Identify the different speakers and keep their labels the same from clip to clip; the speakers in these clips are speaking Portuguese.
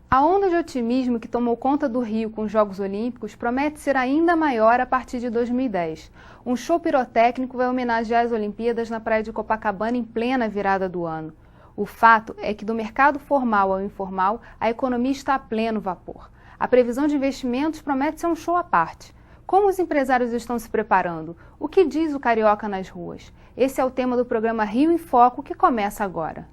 Speaker 1: A onda de otimismo que tomou conta do Rio com os Jogos Olímpicos promete ser ainda maior a partir de 2010. Um show pirotécnico vai homenagear as Olimpíadas na praia de Copacabana em plena virada do ano. O fato é que do mercado formal ao informal, a economia está a pleno vapor. A previsão de investimentos promete ser um show à parte. Como os empresários estão se preparando? O que diz o carioca nas ruas? Esse é o tema do programa Rio em Foco, que começa agora.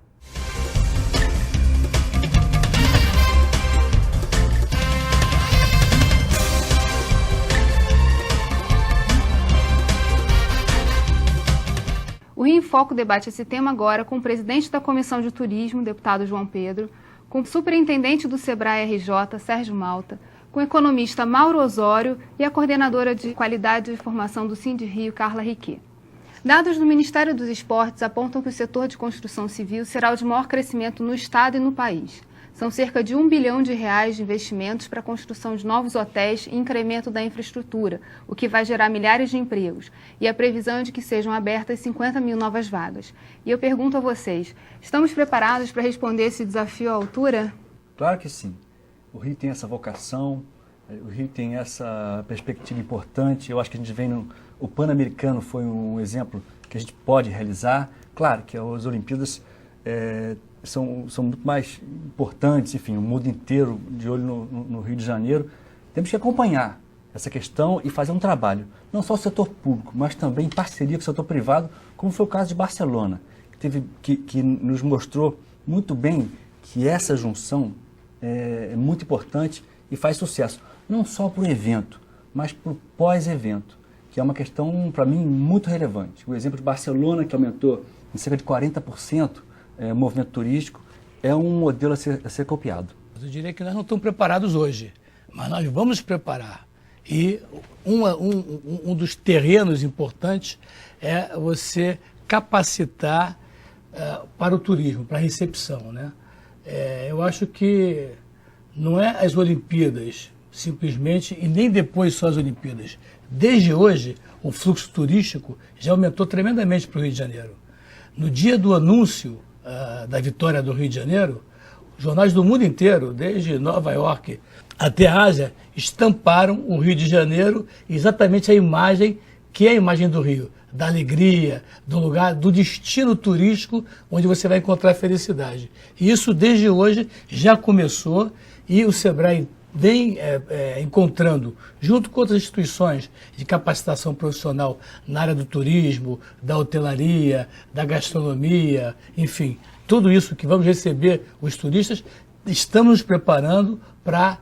Speaker 1: O Rio em Foco debate esse tema agora com o presidente da Comissão de Turismo, deputado João Pedro, com o superintendente do Sebrae RJ, Sérgio Malta, com o economista Mauro Osório e a coordenadora de Qualidade e Formação do Sindirio, Carla Riquet. Dados do Ministério dos Esportes apontam que o setor de construção civil será o de maior crescimento no estado e no país. São cerca de R$1 bilhão de investimentos para a construção de novos hotéis e incremento da infraestrutura, o que vai gerar milhares de empregos. E a previsão é de que sejam abertas 50 mil novas vagas. E eu pergunto a vocês, estamos preparados para responder esse desafio à altura?
Speaker 2: Claro que sim. O Rio tem essa vocação, o Rio tem essa perspectiva importante. Eu acho que a gente vem o Pan-Americano foi um exemplo que a gente pode realizar. Claro que as Olimpíadas são muito mais importantes, enfim, o mundo inteiro de olho no Rio de Janeiro. Temos que acompanhar essa questão e fazer um trabalho, não só o setor público, mas também em parceria com o setor privado, como foi o caso de Barcelona, que nos mostrou muito bem que essa junção é muito importante e faz sucesso, não só para o evento, mas para o pós-evento, que é uma questão, para mim, muito relevante. O exemplo de Barcelona, que aumentou em cerca de 40%, o movimento turístico, é um modelo a ser copiado.
Speaker 3: Eu diria que nós não estamos preparados hoje, mas nós vamos nos preparar. E um dos terrenos importantes é você capacitar para o turismo, para a recepção, né? Eu acho que não é as Olimpíadas, simplesmente, e nem depois só as Olimpíadas. Desde hoje, o fluxo turístico já aumentou tremendamente para o Rio de Janeiro. No dia do anúncio da vitória do Rio de Janeiro, os jornais do mundo inteiro, desde Nova York até a Ásia, estamparam o Rio de Janeiro exatamente a imagem que é a imagem do Rio, da alegria, do lugar, do destino turístico onde você vai encontrar felicidade. E isso desde hoje já começou e o Sebrae vem encontrando, junto com outras instituições de capacitação profissional na área do turismo, da hotelaria, da gastronomia, enfim, tudo isso que vamos receber os turistas, estamos nos preparando para,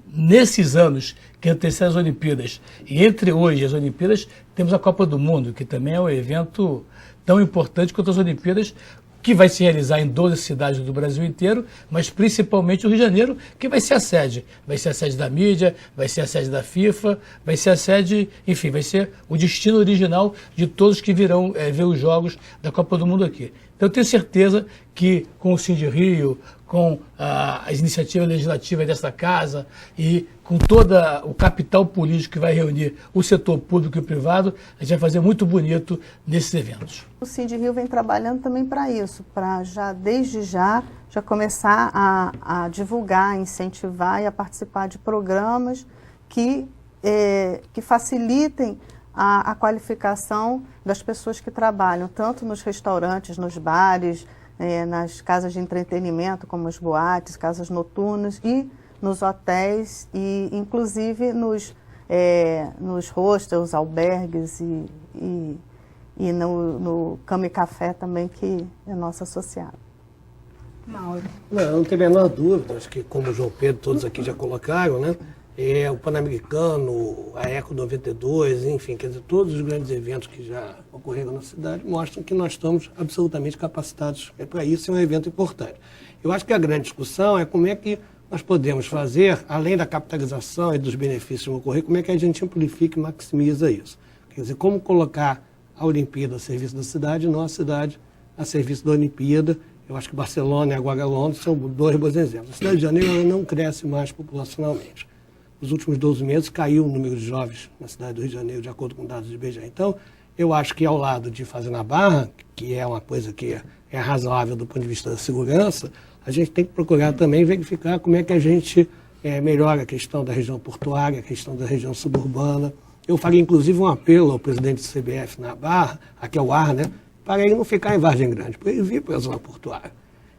Speaker 3: nesses anos que antecedem as Olimpíadas, e entre hoje e as Olimpíadas, temos a Copa do Mundo, que também é um evento tão importante quanto as Olimpíadas, que vai se realizar em 12 cidades do Brasil inteiro, mas principalmente o Rio de Janeiro, que vai ser a sede. Vai ser a sede da mídia, vai ser a sede da FIFA, vai ser a sede, enfim, vai ser o destino original de todos que virão ver os Jogos da Copa do Mundo aqui. Então eu tenho certeza que com o Sindirio, com as iniciativas legislativas dessa casa e com todo o capital político que vai reunir o setor público e o privado, a gente vai fazer muito bonito nesses eventos.
Speaker 4: O Sindirio vem trabalhando também para isso, para desde já começar a divulgar, a incentivar e a participar de programas que facilitem a qualificação das pessoas que trabalham, tanto nos restaurantes, nos bares, nas casas de entretenimento, como as boates, casas noturnas, e nos hotéis, e inclusive nos hostels, albergues e no Cama e Café também, que é nosso associado.
Speaker 1: Mauro.
Speaker 5: Não tem a menor dúvida, acho que como o João Pedro, todos aqui já colocaram, né? O Pan-Americano, a Eco 92, enfim, quer dizer, todos os grandes eventos que já ocorreram na cidade mostram que nós estamos absolutamente capacitados para isso, é um evento importante. Eu acho que a grande discussão é como é que nós podemos fazer, além da capitalização e dos benefícios que vão ocorrer, como é que a gente amplifica e maximiza isso. Quer dizer, como colocar a Olimpíada a serviço da cidade e nossa cidade a serviço da Olimpíada. Eu acho que Barcelona e agora Londres são dois bons exemplos. A cidade de Janeiro ela não cresce mais populacionalmente. Nos últimos 12 meses caiu o número de jovens na cidade do Rio de Janeiro, de acordo com dados do IBGE. Então, eu acho que ao lado de fazer na Barra, que é uma coisa que é razoável do ponto de vista da segurança, a gente tem que procurar também verificar como é que a gente melhora a questão da região portuária, a questão da região suburbana. Eu faria, inclusive, um apelo ao presidente do CBF na Barra, aqui é o Ar, né, para ele não ficar em Vargem Grande, para ele vir para a zona portuária.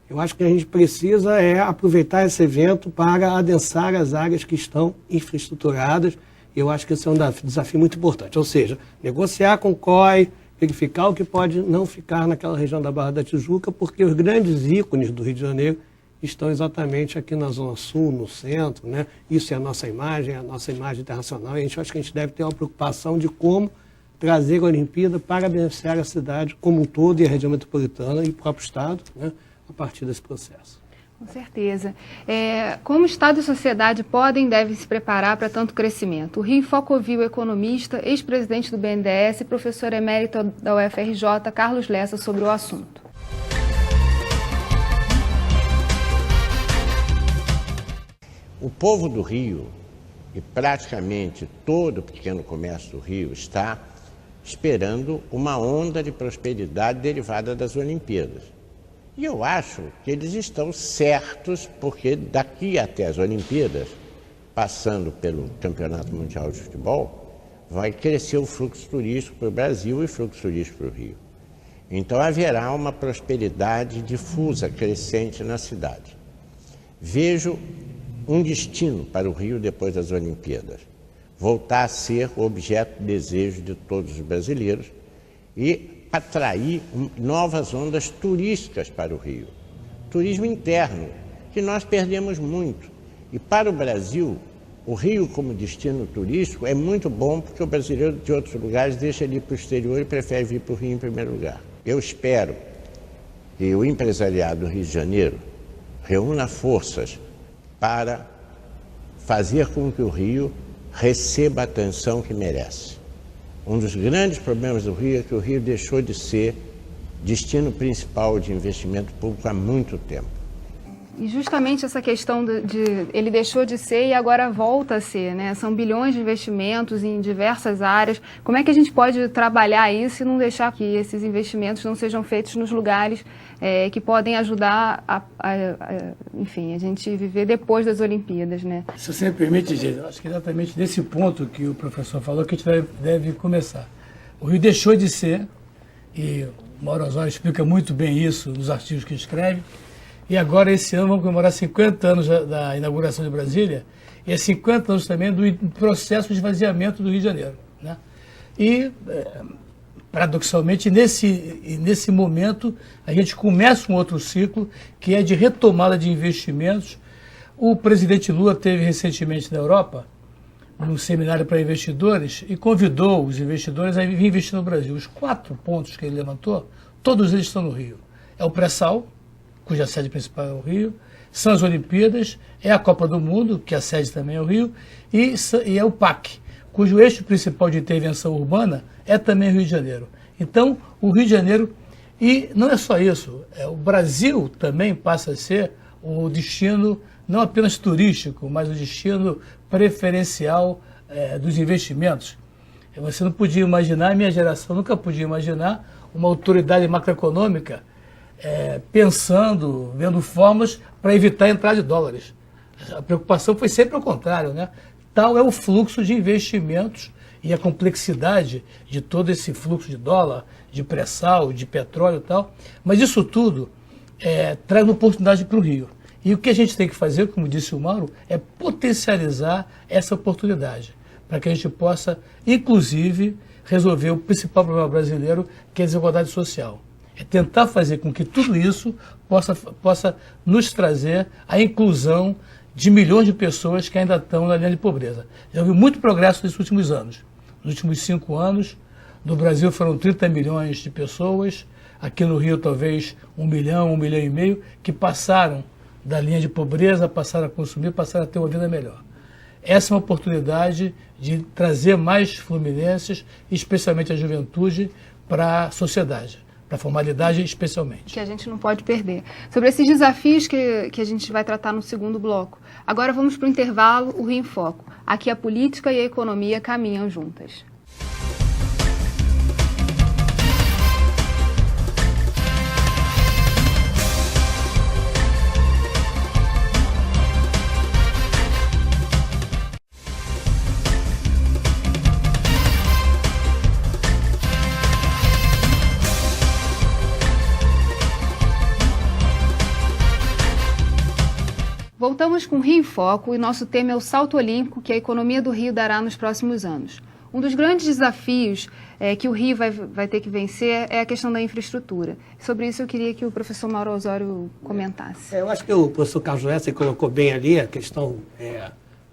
Speaker 5: Eu acho que a gente precisa aproveitar esse evento para adensar as áreas que estão infraestruturadas. Eu acho que esse é um desafio muito importante. Ou seja, negociar com o COI, verificar o que pode não ficar naquela região da Barra da Tijuca, porque os grandes ícones do Rio de Janeiro estão exatamente aqui na Zona Sul, no centro, né? Isso é a nossa imagem internacional. E acho que a gente deve ter uma preocupação de como trazer a Olimpíada para beneficiar a cidade como um todo e a região metropolitana e o próprio Estado, né? A partir desse processo.
Speaker 1: Com certeza. Como o Estado e a sociedade podem e devem se preparar para tanto crescimento? O Rio em Foco ouviu o economista, ex-presidente do BNDES e professor emérito da UFRJ, Carlos Lessa, sobre o assunto.
Speaker 6: O povo do Rio e praticamente todo o pequeno comércio do Rio está esperando uma onda de prosperidade derivada das Olimpíadas. E eu acho que eles estão certos, porque daqui até as Olimpíadas, passando pelo Campeonato Mundial de Futebol, vai crescer o fluxo turístico para o Brasil e o fluxo turístico para o Rio. Então haverá uma prosperidade difusa, crescente na cidade. Vejo um destino para o Rio depois das Olimpíadas, voltar a ser o objeto de desejo de todos os brasileiros e atrair novas ondas turísticas para o Rio. Turismo interno, que nós perdemos muito. E para o Brasil, o Rio como destino turístico é muito bom, porque o brasileiro de outros lugares deixa ele ir para o exterior e prefere vir para o Rio em primeiro lugar. Eu espero que o empresariado do Rio de Janeiro reúna forças para fazer com que o Rio receba a atenção que merece. Um dos grandes problemas do Rio é que o Rio deixou de ser destino principal de investimento público há muito tempo.
Speaker 1: E justamente essa questão ele deixou de ser e agora volta a ser, né? São bilhões de investimentos em diversas áreas. Como é que a gente pode trabalhar isso e não deixar que esses investimentos não sejam feitos nos lugares que podem ajudar enfim, a gente viver depois das Olimpíadas, né?
Speaker 3: Se você me permite, gente, eu acho que é exatamente nesse ponto que o professor falou que a gente deve começar. O Rio deixou de ser, e o Mauro Osório explica muito bem isso nos artigos que escreve, e agora esse ano vamos comemorar 50 anos da inauguração de Brasília, e é 50 anos também do processo de esvaziamento do Rio de Janeiro, né? E, paradoxalmente, nesse momento, a gente começa um outro ciclo, que é de retomada de investimentos. O presidente Lula teve recentemente na Europa, num seminário para investidores, e convidou os investidores a vir investir no Brasil. Os 4 pontos que ele levantou, todos eles estão no Rio. É o pré-sal, cuja sede principal é o Rio, são as Olimpíadas, é a Copa do Mundo, que a sede também é o Rio, e é o PAC, cujo eixo principal de intervenção urbana é também o Rio de Janeiro. Então, o Rio de Janeiro, e não é só isso, o Brasil também passa a ser o destino não apenas turístico, mas o destino preferencial dos investimentos. Você não podia imaginar, a minha geração nunca podia imaginar uma autoridade macroeconômica pensando, vendo formas para evitar a entrada de dólares. A preocupação foi sempre ao contrário, né? Tal é o fluxo de investimentos e a complexidade de todo esse fluxo de dólar, de pré-sal, de petróleo e tal. Mas isso tudo traz uma oportunidade para o Rio. E o que a gente tem que fazer, como disse o Mauro, é potencializar essa oportunidade, para que a gente possa, inclusive, resolver o principal problema brasileiro, que é a desigualdade social. É tentar fazer com que tudo isso possa nos trazer a inclusão de milhões de pessoas que ainda estão na linha de pobreza. Já houve muito progresso nesses últimos anos. Nos últimos 5 anos, no Brasil foram 30 milhões de pessoas, aqui no Rio talvez 1 milhão, 1,5 milhão, que passaram da linha de pobreza, passaram a consumir, passaram a ter uma vida melhor. Essa é uma oportunidade de trazer mais fluminenses, especialmente a juventude, para a sociedade. Para a formalidade, especialmente.
Speaker 1: Que a gente não pode perder. Sobre esses desafios que a gente vai tratar no segundo bloco. Agora vamos para o intervalo, o Rio em Foco. Aqui a política e a economia caminham juntas. Voltamos com o Rio em Foco e nosso tema é o salto olímpico que a economia do Rio dará nos próximos anos. Um dos grandes desafios que o Rio vai ter que vencer é a questão da infraestrutura. Sobre isso eu queria que o professor Mauro Osório comentasse.
Speaker 5: Eu acho que o professor Carlos Joessa colocou bem ali a questão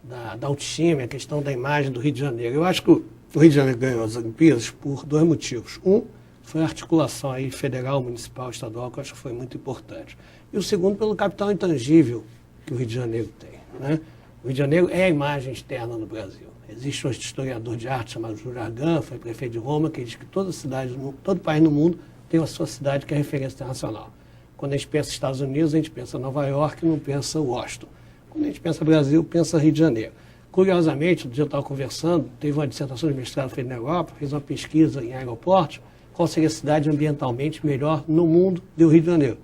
Speaker 5: da autoestima, a questão da imagem do Rio de Janeiro. Eu acho que o Rio de Janeiro ganhou as Olimpíadas por dois motivos. Um, foi a articulação aí federal, municipal, estadual, que eu acho que foi muito importante. E o segundo, pelo capital intangível que o Rio de Janeiro tem, né? O Rio de Janeiro é a imagem externa no Brasil. Existe um historiador de arte chamado Júlio Argan, foi prefeito de Roma, que diz que toda cidade, todo país no mundo tem a sua cidade que é referência internacional. Quando a gente pensa Estados Unidos, a gente pensa Nova York, não pensa Washington. Quando a gente pensa Brasil, pensa Rio de Janeiro. Curiosamente, no dia eu estava conversando, teve uma dissertação de mestrado feita na Europa, fez uma pesquisa em aeroportos, qual seria a cidade ambientalmente melhor no mundo do Rio de Janeiro.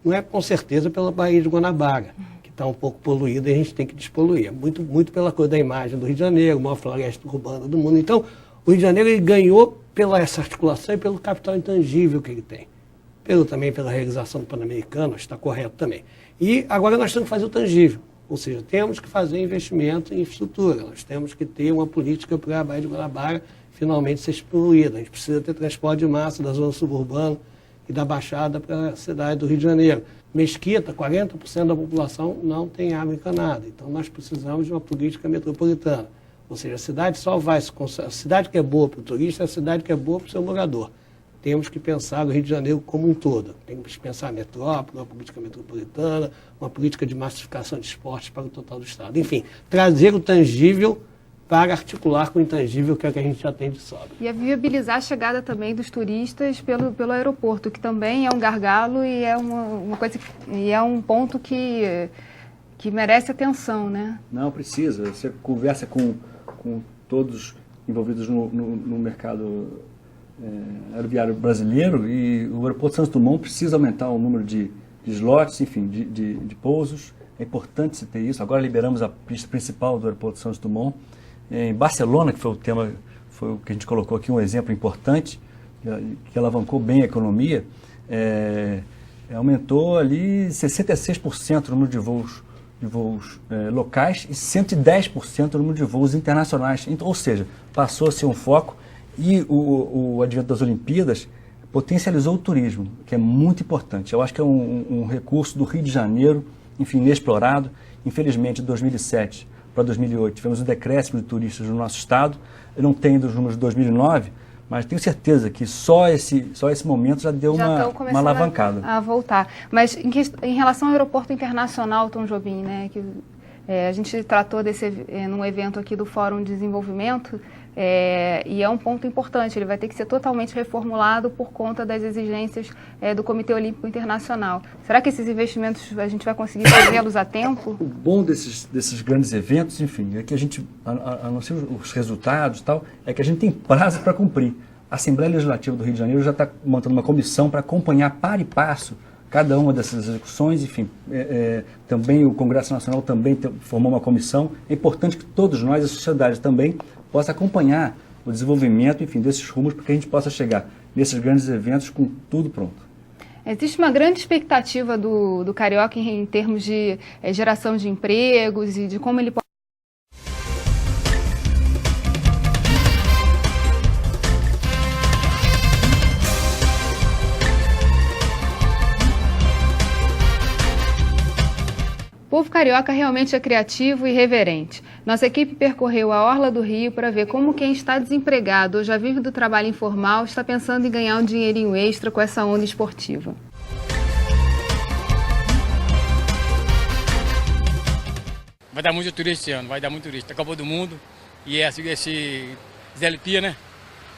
Speaker 5: Não é com certeza pela Baía de Guanabara, que está um pouco poluída e a gente tem que despoluir. É muito pela coisa da imagem do Rio de Janeiro, a maior floresta urbana do mundo. Então, o Rio de Janeiro ele ganhou pela essa articulação e pelo capital intangível que ele tem. Também pela realização do Pan-Americano, está correto também. E agora nós temos que fazer o tangível, ou seja, temos que fazer investimento em infraestrutura, nós temos que ter uma política para a Baía de Guanabara finalmente ser excluída. A gente precisa ter transporte de massa da zona suburbana e da Baixada para a cidade do Rio de Janeiro. Mesquita, 40% da população não tem água encanada, então nós precisamos de uma política metropolitana. Ou seja, a cidade só vai se a cidade que é boa para o turista é a cidade que é boa para o seu morador. Temos que pensar o Rio de Janeiro como um todo. Temos que pensar a metrópole, uma política metropolitana, uma política de massificação de esportes para o total do Estado. Enfim, trazer o tangível para articular com o intangível, que é o que a gente já tem de sobra.
Speaker 1: E a viabilizar a chegada também dos turistas pelo aeroporto, que também é um gargalo e é uma coisa e é um ponto que merece atenção, né?
Speaker 2: Não, precisa. Você conversa com todos envolvidos no mercado aeroviário brasileiro e o aeroporto Santos Dumont precisa aumentar o número de slots, enfim, de pousos. É importante se ter isso. Agora liberamos a pista principal do aeroporto Santos Dumont. Em Barcelona, que foi o tema, foi o que a gente colocou aqui, um exemplo importante, que alavancou bem a economia, aumentou ali 66% o número de voos locais e 110% o número de voos internacionais. Então, ou seja, passou a ser um foco e o advento das Olimpíadas potencializou o turismo, que é muito importante. Eu acho que é um recurso do Rio de Janeiro, enfim, inexplorado. Infelizmente, de 2007 para 2008, tivemos um decréscimo de turistas no nosso estado. Eu não tenho dos números de 2009, mas tenho certeza que só esse momento já deu uma alavancada.
Speaker 1: A voltar. Mas em relação ao aeroporto internacional, Tom Jobim, né, que a gente tratou num evento aqui do Fórum de Desenvolvimento, e é um ponto importante, ele vai ter que ser totalmente reformulado por conta das exigências do Comitê Olímpico Internacional. Será que esses investimentos a gente vai conseguir fazê-los a tempo?
Speaker 2: O bom desses grandes eventos, enfim, é que a gente, a não ser os resultados e tal, é que a gente tem prazo para cumprir. A Assembleia Legislativa do Rio de Janeiro já está montando uma comissão para acompanhar par e passo cada uma dessas execuções, enfim, também o Congresso Nacional também formou uma comissão. É importante que todos nós, a sociedade também, possa acompanhar o desenvolvimento, enfim, desses rumos para que a gente possa chegar nesses grandes eventos com tudo pronto.
Speaker 1: Existe uma grande expectativa do Carioca em termos de geração de empregos e de como ele pode... O povo carioca realmente é criativo e irreverente. Nossa equipe percorreu a orla do Rio para ver como quem está desempregado ou já vive do trabalho informal está pensando em ganhar um dinheirinho extra com essa onda esportiva.
Speaker 7: Vai dar muito turista esse ano, vai dar muito turista. A Copa do Mundo e esse ZLP, né?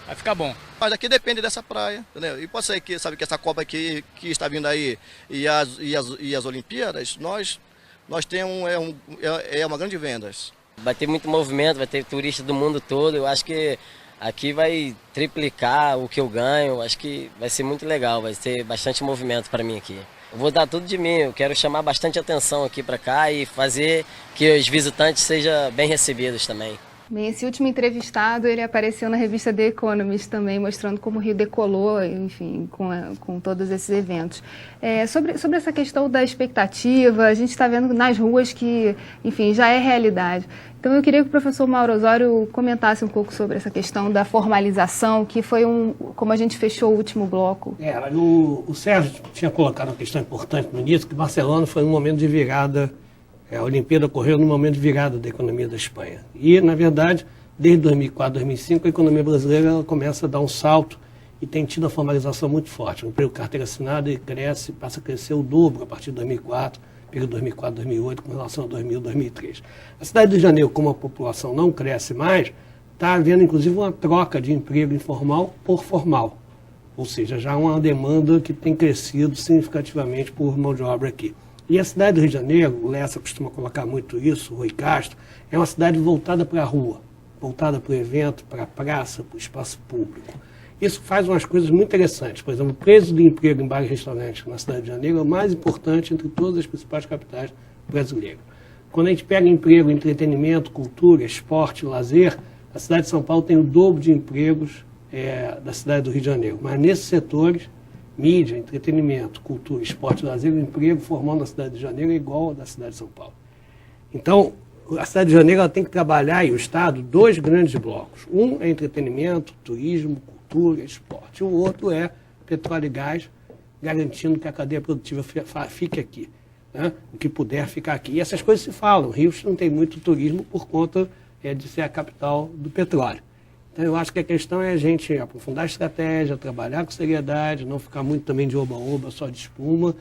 Speaker 7: Vai ficar bom.
Speaker 8: Mas aqui depende dessa praia, entendeu? E pode ser que, sabe, que essa Copa aqui que está vindo aí e as Olimpíadas, nós temos uma grande vendas.
Speaker 9: Vai ter muito movimento, vai ter turista do mundo todo. Eu acho que aqui vai triplicar o que eu ganho. Eu acho que vai ser muito legal, vai ter bastante movimento para mim aqui. Eu vou dar tudo de mim, eu quero chamar bastante atenção aqui para cá e fazer que os visitantes sejam bem recebidos também.
Speaker 1: Bem, esse último entrevistado, ele apareceu na revista The Economist também, mostrando como o Rio decolou, enfim, com todos esses eventos. Sobre essa questão da expectativa, a gente está vendo nas ruas que, enfim, já é realidade. Então, eu queria que o professor Mauro Osório comentasse um pouco sobre essa questão da formalização, que foi como a gente fechou o último bloco.
Speaker 5: O Sérgio tinha colocado uma questão importante no início, que Barcelona foi um momento de virada. A Olimpíada ocorreu no momento de virada da economia da Espanha. E, na verdade, desde 2004, 2005, a economia brasileira ela começa a dar um salto e tem tido uma formalização muito forte. O emprego carteira assinada cresce, passa a crescer o dobro a partir de 2004, período 2004, 2008, com relação a 2000, 2003. A cidade do Rio de Janeiro, como a população não cresce mais, está havendo, inclusive, uma troca de emprego informal por formal. Ou seja, já há uma demanda que tem crescido significativamente por mão de obra aqui. E a cidade do Rio de Janeiro, o Lessa costuma colocar muito isso, o Rui Castro, é uma cidade voltada para a rua, voltada para o evento, para a praça, para o espaço público. Isso faz umas coisas muito interessantes. Por exemplo, o preço de emprego em bares e restaurantes na cidade de Janeiro é o mais importante entre todas as principais capitais brasileiras. Quando a gente pega emprego em entretenimento, cultura, esporte, lazer, a cidade de São Paulo tem o dobro de empregos da cidade do Rio de Janeiro. Mas nesses setores, mídia, entretenimento, cultura, esporte e lazer, o emprego formal na cidade de Janeiro é igual ao da cidade de São Paulo. Então, a cidade de Janeiro ela tem que trabalhar, e o Estado, dois grandes blocos. Um é entretenimento, turismo, cultura, esporte. O outro é petróleo e gás, garantindo que a cadeia produtiva fique aqui, né? O que puder ficar aqui. E essas coisas se falam. O Rio não tem muito turismo por conta de ser a capital do petróleo. Então, eu acho que a questão é a gente aprofundar a estratégia, trabalhar com seriedade, não ficar muito também de oba-oba, só de espuma,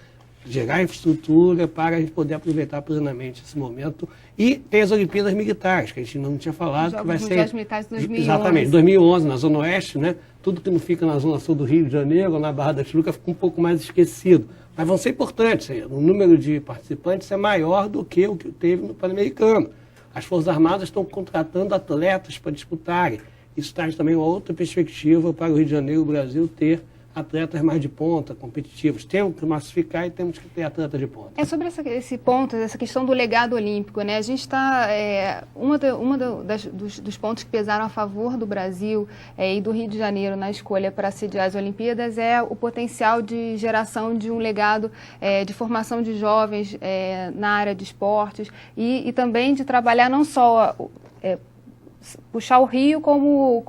Speaker 5: gerar infraestrutura para a gente poder aproveitar plenamente esse momento. E tem as Olimpíadas Militares, que a gente não tinha falado, que vai ser...
Speaker 1: Os Militares de 2011.
Speaker 5: Exatamente, 2011, na Zona Oeste, né? Tudo que não fica na Zona Sul do Rio de Janeiro, ou na Barra da Tijuca, fica um pouco mais esquecido. Mas vão ser importantes. O número de participantes é maior do que o que teve no Pan-Americano. As Forças Armadas estão contratando atletas para disputarem. Isso traz também uma outra perspectiva para o Rio de Janeiro e o Brasil ter atletas mais de ponta, competitivos. Temos que massificar e temos que ter atletas de ponta.
Speaker 1: Sobre esse ponto, essa questão do legado olímpico, né? A gente está... dos pontos que pesaram a favor do Brasil e do Rio de Janeiro na escolha para sediar as Olimpíadas é o potencial de geração de um legado de formação de jovens na área de esportes e também de trabalhar não só... puxar o Rio como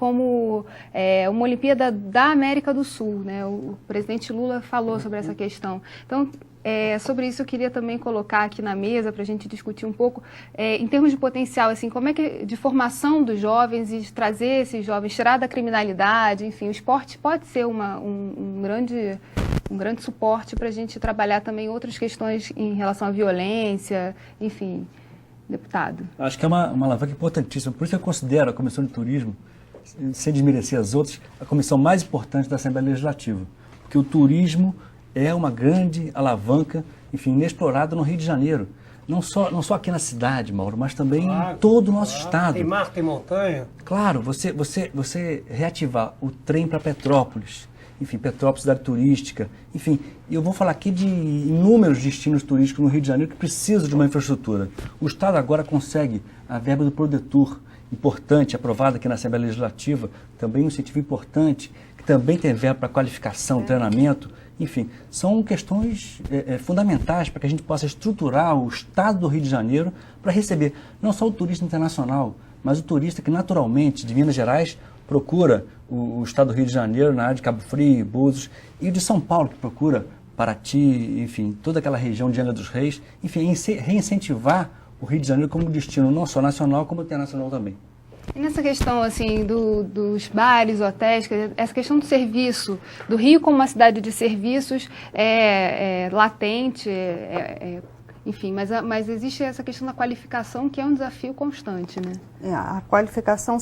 Speaker 1: uma Olimpíada da América do Sul, né? O presidente Lula falou sobre essa questão. Então, sobre isso eu queria também colocar aqui na mesa para a gente discutir um pouco, em termos de potencial, assim, como é que de formação dos jovens e de trazer esses jovens, tirar da criminalidade, enfim, o esporte pode ser um grande suporte para a gente trabalhar também outras questões em relação à violência, enfim. Deputado.
Speaker 2: Acho que é uma alavanca importantíssima. Por isso eu considero a Comissão de Turismo, sem desmerecer as outras, a comissão mais importante da Assembleia Legislativa. Porque o turismo é uma grande alavanca, enfim, inexplorada no Rio de Janeiro. Não só aqui na cidade, Mauro, mas também em todo o nosso estado.
Speaker 5: Tem mar, tem montanha.
Speaker 2: Claro, você reativar o trem para Petrópolis, enfim, Petrópolis, cidade turística, enfim, eu vou falar aqui de inúmeros destinos turísticos no Rio de Janeiro que precisam de uma infraestrutura. O Estado agora consegue a verba do Prodetur, importante, aprovada aqui na Assembleia Legislativa, também um incentivo importante, que também tem verba para qualificação, treinamento, enfim, são questões fundamentais para que a gente possa estruturar o Estado do Rio de Janeiro para receber não só o turista internacional, mas o turista que naturalmente, de Minas Gerais, procura o estado do Rio de Janeiro, na área de Cabo Frio, Búzios, e o de São Paulo, que procura Paraty, enfim, toda aquela região de Angra dos Reis, enfim, reincentivar o Rio de Janeiro como destino não só nacional, como internacional também.
Speaker 1: E nessa questão assim, dos bares, hotéis, essa questão do serviço, do Rio como uma cidade de serviços latente, enfim, mas existe essa questão da qualificação que é um desafio constante, né?
Speaker 4: A qualificação...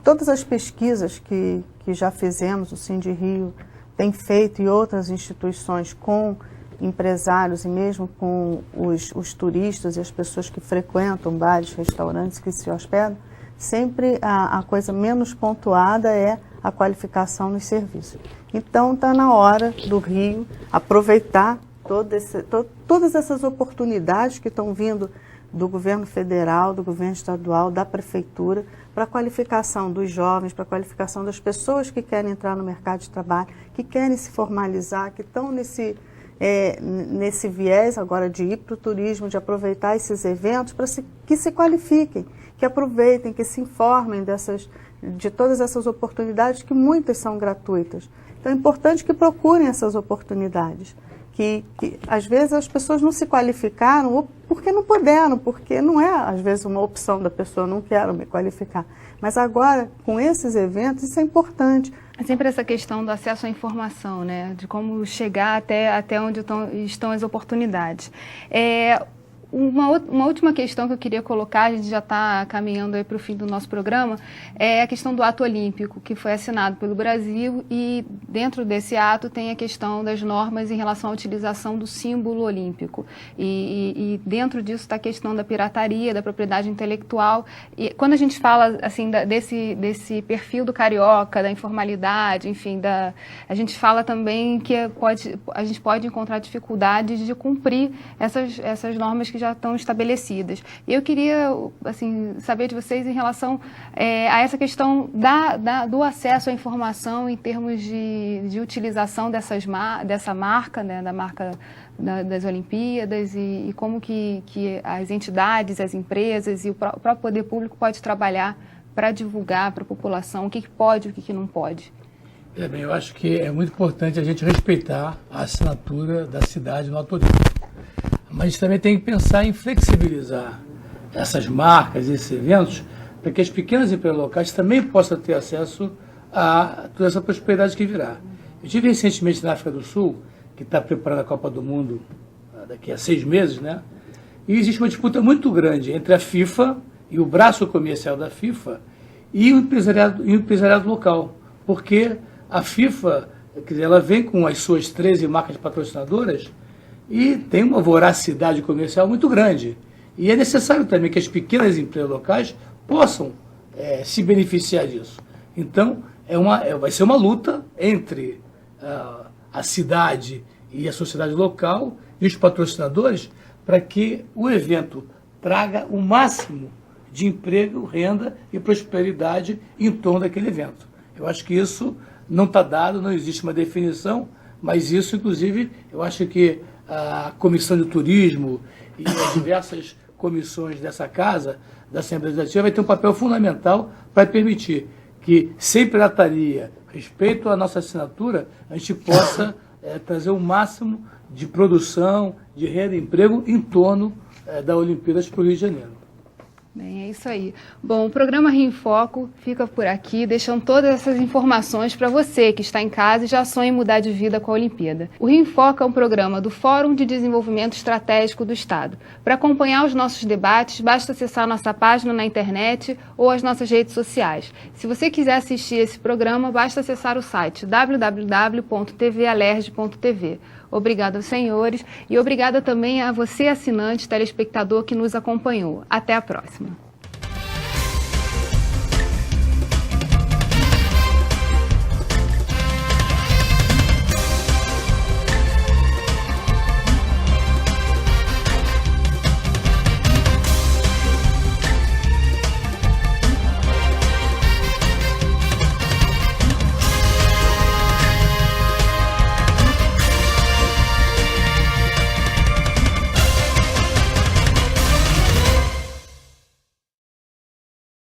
Speaker 4: Todas as pesquisas que já fizemos, o Sindi-Rio tem feito e outras instituições com empresários e mesmo com os turistas e as pessoas que frequentam bares, restaurantes, que se hospedam, sempre a coisa menos pontuada é a qualificação nos serviços. Então, está na hora do Rio aproveitar todas essas oportunidades que estão vindo do governo federal, do governo estadual, da prefeitura, para a qualificação dos jovens, para a qualificação das pessoas que querem entrar no mercado de trabalho, que querem se formalizar, que estão nesse viés agora de ir para o turismo, de aproveitar esses eventos para que se qualifiquem, que aproveitem, que se informem de todas essas oportunidades, que muitas são gratuitas. Então é importante que procurem essas oportunidades, que às vezes as pessoas não se qualificaram ou porque não puderam, porque não é às vezes uma opção da pessoa, não quero me qualificar. Mas agora, com esses eventos, isso é importante.
Speaker 1: É sempre essa questão do acesso à informação, né? De como chegar até onde estão as oportunidades. Uma última questão que eu queria colocar, a gente já está caminhando para o fim do nosso programa, é a questão do ato olímpico, que foi assinado pelo Brasil, e dentro desse ato tem a questão das normas em relação à utilização do símbolo olímpico. E dentro disso está a questão da pirataria, da propriedade intelectual. E quando a gente fala assim, desse perfil do carioca, da informalidade, enfim, a gente fala também que a gente pode encontrar dificuldades de cumprir essas normas que já estão estabelecidas. E eu queria assim, saber de vocês em relação a essa questão do acesso à informação em termos de utilização dessa marca, né, da marca das Olimpíadas, e como que as entidades, as empresas e o próprio poder público pode trabalhar para divulgar para a população o que pode e o que não pode.
Speaker 3: Bem, eu acho que é muito importante a gente respeitar a assinatura da cidade no ato olímpico. Mas a gente também tem que pensar em flexibilizar essas marcas, esses eventos, para que as pequenas empresas locais também possam ter acesso a toda essa prosperidade que virá. Eu estive recentemente na África do Sul, que está preparando a Copa do Mundo daqui a 6 meses, né? E existe uma disputa muito grande entre a FIFA e o braço comercial da FIFA e o empresariado local, porque a FIFA, quer dizer, ela vem com as suas 13 marcas patrocinadoras e tem uma voracidade comercial muito grande. E é necessário também que as pequenas empresas locais possam se beneficiar disso. Então, vai ser uma luta entre a cidade e a sociedade local e os patrocinadores para que o evento traga o máximo de emprego, renda e prosperidade em torno daquele evento. Eu acho que isso não está dado, não existe uma definição, mas isso, inclusive, eu acho que a Comissão de Turismo e as diversas comissões dessa casa, da Assembleia Legislativa, vai ter um papel fundamental para permitir que, sem pirataria, respeito à nossa assinatura, a gente possa trazer o máximo de produção, de renda e emprego em torno da Olimpíadas para o Rio de Janeiro.
Speaker 1: Bem, é isso aí. Bom, o programa Rio em Foco fica por aqui, deixando todas essas informações para você que está em casa e já sonha em mudar de vida com a Olimpíada. O Rio em Foco é um programa do Fórum de Desenvolvimento Estratégico do Estado. Para acompanhar os nossos debates, basta acessar nossa página na internet ou as nossas redes sociais. Se você quiser assistir esse programa, basta acessar o site www.tvalerj.tv. Obrigada aos senhores e obrigada também a você, assinante, telespectador, que nos acompanhou. Até a próxima.